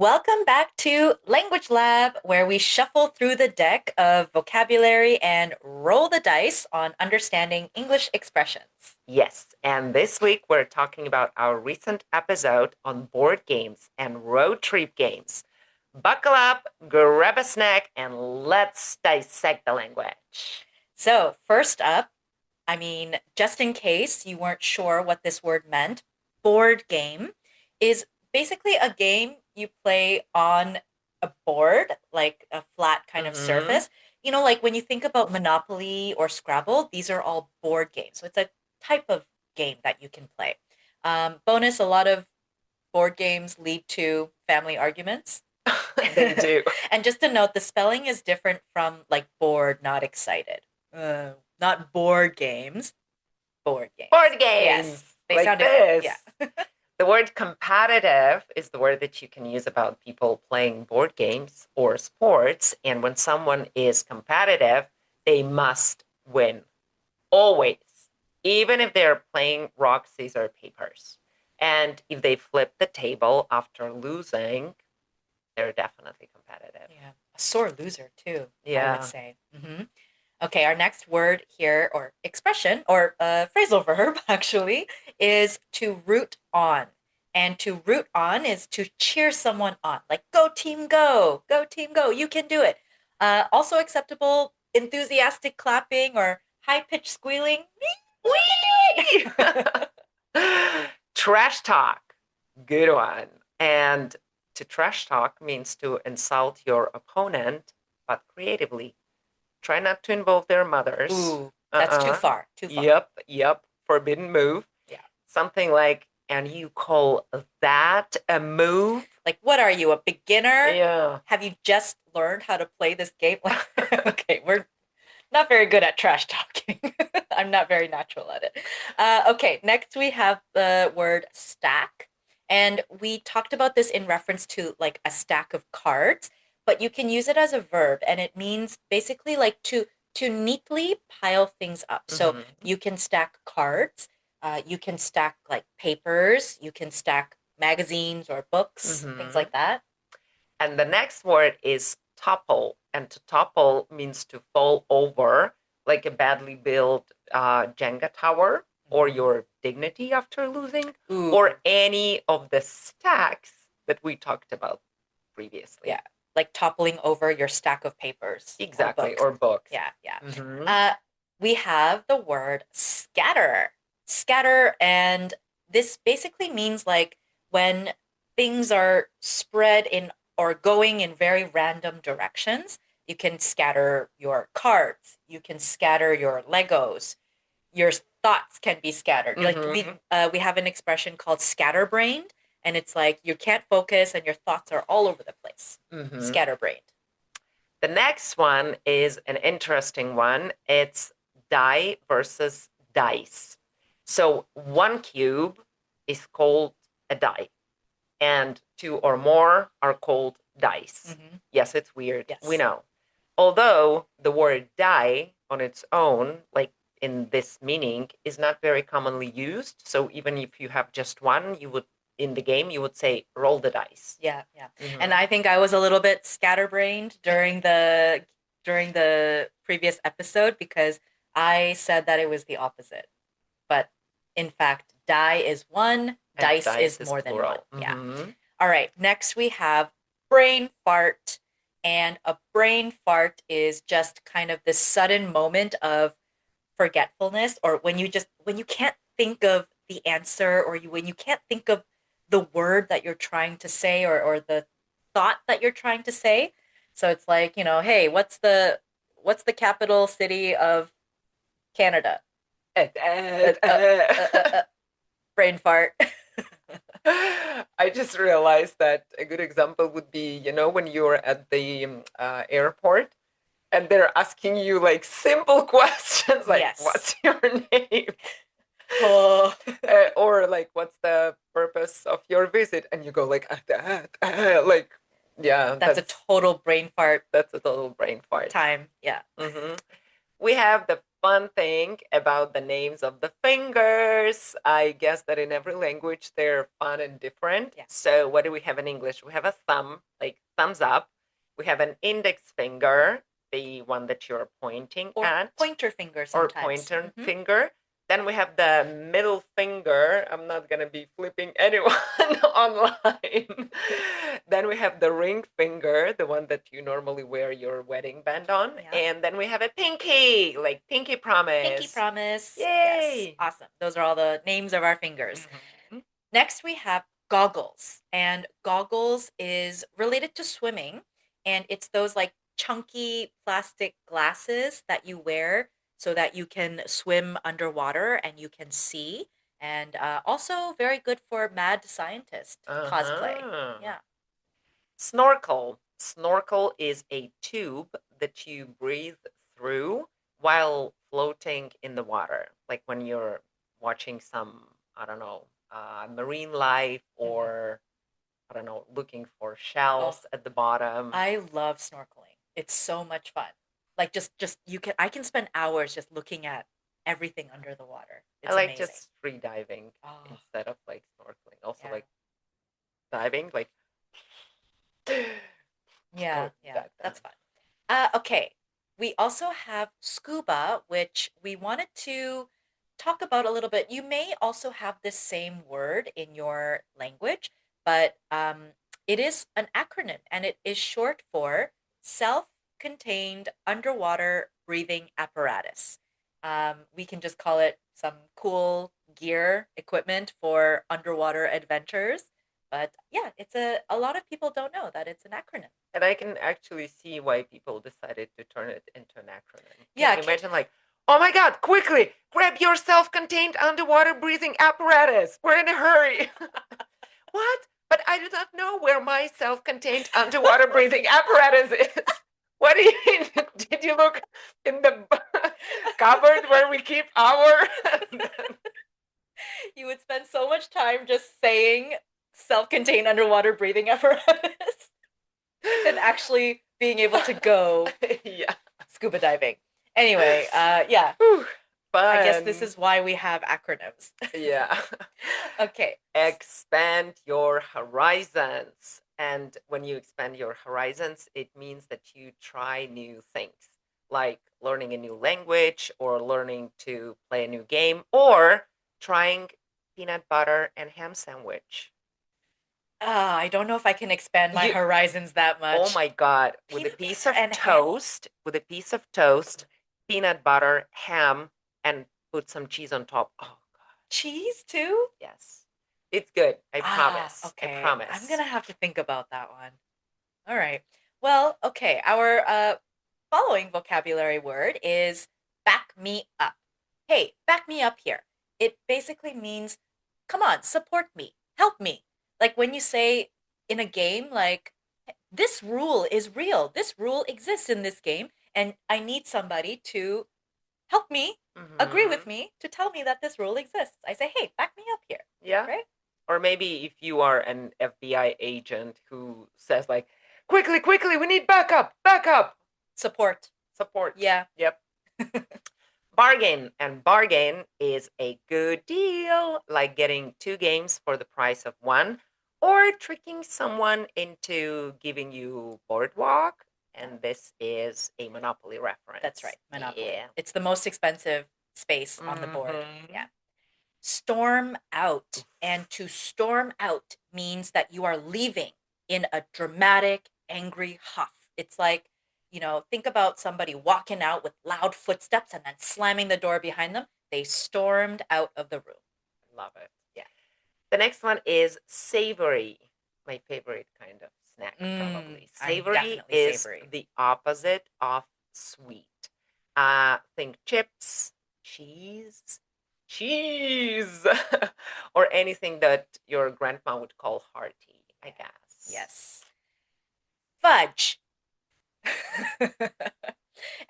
Welcome back to Language Lab, where we shuffle through the deck of vocabulary and roll the dice on understanding English expressions. Yes, and this week we're talking about our recent episode on board games and road trip games. Buckle up, grab a snack, and let's dissect the language. So, first up, just in case you weren't sure what this word meant, board game is basically a game you play on a board, like a flat kind of Mm-hmm. surface. Like when you think about Monopoly or Scrabble, these are all board games. So it's a type of game that you can play. Bonus, a lot of board games lead to family arguments. They do. And just to note, the spelling is different from like bored, not excited. Not board games, board games. Board Yes, games they like sound different. Yeah. this. The word competitive is the word that you can use about people playing board games or sports. And when someone is competitive, they must win. Always. Even if they're playing rock, scissors, papers. And if they flip the table after losing, they're definitely competitive. Yeah. A sore loser, too, I Yeah. would say. Okay, our next word here, or expression, or phrasal verb, actually, is to root on. And to root on is to cheer someone on, like go team go, you can do it. Also acceptable, enthusiastic clapping or high pitched squealing. Whee! Trash talk. Good one. And to trash talk means to insult your opponent, but creatively. Try not to involve their mothers. Ooh, that's too far. Too far. Yep. Forbidden move. Yeah. Something like, and you call that a move? Like, what are you, a beginner? Yeah. Have you just learned how to play this game? Okay, we're not very good at trash talking. I'm not very natural at it. Okay, next we have the word stack. And we talked about this in reference to like a stack of cards, but you can use it as a verb and it means basically like to neatly pile things up. So Mhm. you can stack cards, you can stack like papers, you can stack magazines or books, things like that. And the next word is topple. And to topple means to fall over, like a badly built Jenga tower, or your dignity after losing, Ooh. or any of the stacks that we talked about previously. Yeah, like toppling over your stack of papers. Exactly, or books. Yeah. We have the word scatter. Scatter, and this basically means like when things are spread in or going in very random directions. You can scatter your cards. You can scatter your Legos. Your thoughts can be scattered. Like we have an expression called scatterbrained, and it's like you can't focus and your thoughts are all over the place. Scatterbrained. The next one is an interesting one. It's die versus dice. So one cube is called a die, and two or more are called dice. Yes, it's weird. Yes. We know. Although the word die on its own, like in this meaning, is not very commonly used. So even if you have just one, you would in the game you would say roll the dice. Yeah. And I think I was a little bit scatterbrained during the previous episode because I said that it was the opposite. But in fact, die is one, dice is more than one. Yeah. All right. Next we have brain fart. And a brain fart is just kind of this sudden moment of forgetfulness, or when you can't think of the answer, or when you can't think of the word that you're trying to say, or the thought that you're trying to say. So it's like, hey, what's the capital city of Canada? Brain fart. I just realized that a good example would be, when you're at the airport and they're asking you like simple questions like, yes. What's your name? Oh. Or like, what's the purpose of your visit? And you go like, like, yeah. That's a total brain fart. That's a total brain fart. Time, yeah. We have the fun thing about the names of the fingers. I guess that in every language they're fun and different. Yeah. So, what do we have in English? We have a thumb, like thumbs up. We have an index finger, the one that you're pointing Or at, pointer finger or sometimes. pointer finger. Then we have the middle finger. I'm not going to be flipping anyone online. Then we have the ring finger, the one that you normally wear your wedding band on. Yeah. And then we have a pinky, like pinky promise. Pinky promise. Yes. Yay! Awesome. Those are all the names of our fingers. Mhm. Next, we have goggles. And goggles is related to swimming. And it's those like chunky plastic glasses that you wear so that you can swim underwater and you can see. And also very good for mad scientist cosplay. Uh-huh. Yeah. Snorkel. Snorkel is a tube that you breathe through while floating in the water. Like when you're watching some, I don't know, marine life or, I don't know, looking for Oh, shells at the bottom. I love snorkeling. It's so much fun. Like just you can I can spend hours just looking at everything under the water. I It's like amazing. just free diving Oh, instead of like snorkeling. Also, yeah. like diving, like Yeah, oh, yeah. that done. That's fun. Okay. We also have scuba, which we wanted to talk about a little bit. You may also have this same word in your language, but it is an acronym and it is short for self-contained underwater breathing apparatus. We can just call it some cool gear equipment for underwater adventures. But yeah, a lot of people don't know that it's an acronym. And I can actually see why people decided to turn it into an acronym. Can Yeah, you imagine, like, oh my God, quickly, grab your self contained underwater breathing apparatus. We're in a hurry. What? But I do not know where my self contained underwater breathing apparatus is. What do you mean? Did you look in the cupboard where we keep our? you would spend so much time just saying self-contained underwater breathing apparatus than actually being able to go Yeah. scuba diving. Anyway, yeah, Whew, I guess this fun. is why we have acronyms. Yeah. Okay. Expand your horizons. And when you expand your horizons, it means that you try new things, like learning a new language or learning to play a new game or trying peanut butter and ham sandwich. I don't know if I can expand my You, horizons that oh much. my God, Peanut butter and ham? with a piece of toast, peanut butter, ham, and put some cheese on top. Oh God, Cheese too? yes. It's good. I Ah, promise. I okay. I'm promise. gonna have to think about that one. All right. Well, okay. Our following vocabulary word is back me up. Hey, back me up here. It basically means, come on, support me, help me. Like when you say in a game, like, this rule is real, this rule exists in this game, and I need somebody to help me, agree with Mm-hmm. me, to tell me that this rule exists. I say, hey, back me up here, Yeah. right? Or maybe if you are an FBI agent who says like, quickly, quickly, we need backup, backup, Support. support. Yeah. Yep. Bargain. And bargain is a good deal, like getting two games for the price of one, or tricking someone into giving you boardwalk. And this is a Monopoly reference. That's right. Monopoly. Yeah. It's the most expensive space on the board. Mm-hmm. Yeah. Storm out. And to storm out means that you are leaving in a dramatic, angry huff. It's like, think about somebody walking out with loud footsteps and then slamming the door behind them. They stormed out of the room. Love it. Yeah. The next one is savory. My favorite kind of snack, probably. I'm Savory definitely is savory. the opposite of sweet. Think chips, cheese, cheese, or anything that your grandma would call hearty, I guess. Yes. Fudge.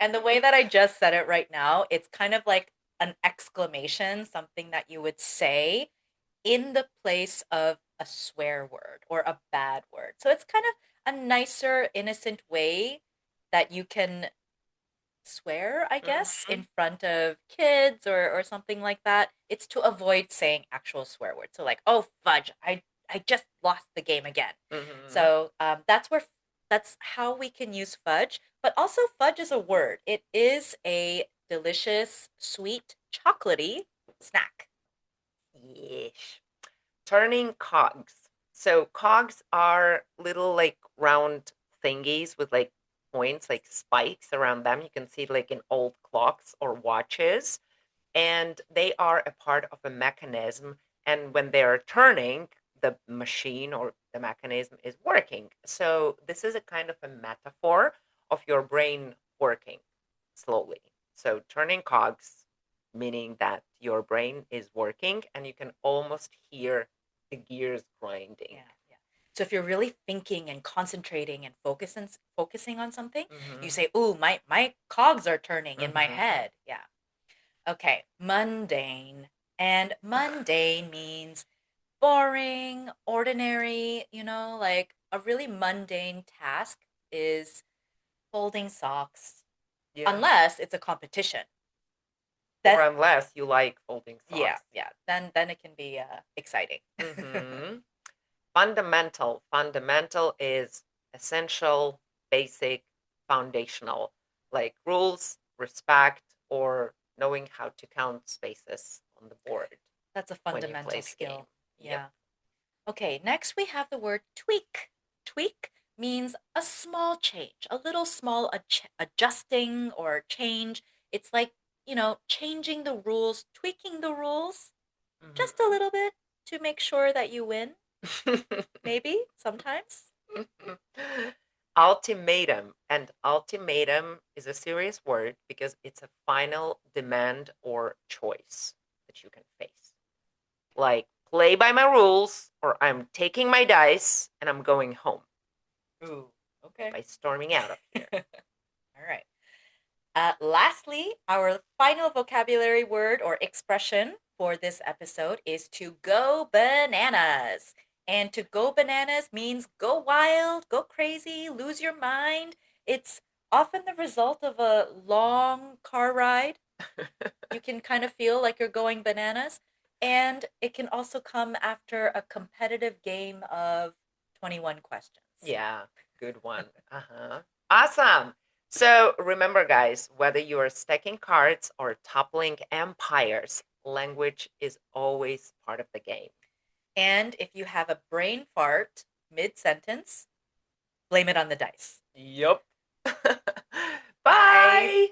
And the way that I just said it right now, it's kind of like an exclamation, something that you would say in the place of a swear word or a bad word. So it's kind of a nicer, innocent way that you can swear, I guess, Mm-hmm. in front of kids or something like that. It's to avoid saying actual swear words. So like, oh fudge, I just lost the game again. Mm-hmm. So that's how we can use fudge. But also, fudge is a word. It is a delicious, sweet, chocolatey snack. Yes. Turning cogs. So cogs are little like round thingies with like points, like spikes around them. You can see it like in old clocks or watches. And they are a part of a mechanism. And when they are turning, the machine or the mechanism is working. So this is a kind of a metaphor of your brain working slowly. So turning cogs, meaning that your brain is working and you can almost hear the gears grinding. Yeah, yeah. So if you're really thinking and concentrating and focusing on something, you Mm-hmm. say, "Ooh, my cogs are turning in my Mm-hmm. head." Yeah. Okay, mundane. And mundane means boring, ordinary, like a really mundane task is folding socks, Yeah. unless it's a competition. Or That unless you like folding yeah, socks. yeah. Then it can be exciting. Mm-hmm. Fundamental. Fundamental is essential, basic, foundational, like rules, respect, or knowing how to count spaces on the board That's a when you play fundamental the game. skill. Yep. Yeah. Okay, next we have the word tweak. Tweak means a small change, a little small adjusting or change. It's like, changing the rules, tweaking the rules just a little bit to make sure that you win, Mm-hmm. maybe sometimes. Ultimatum. And ultimatum is a serious word because it's a final demand or choice that you can face. Like, play by my rules, or I'm taking my dice and I'm going home Ooh, okay. by storming out of here. All right. Lastly, our final vocabulary word or expression for this episode is to go bananas. And to go bananas means go wild, go crazy, lose your mind. It's often the result of a long car ride. You can kind of feel like you're going bananas. And it can also come after a competitive game of 21 questions. Yeah, good one. Uh-huh. Awesome. So remember, guys, whether you are stacking cards or toppling empires, language is always part of the game. And if you have a brain fart mid sentence, blame it on the dice. Yup. Bye. Bye.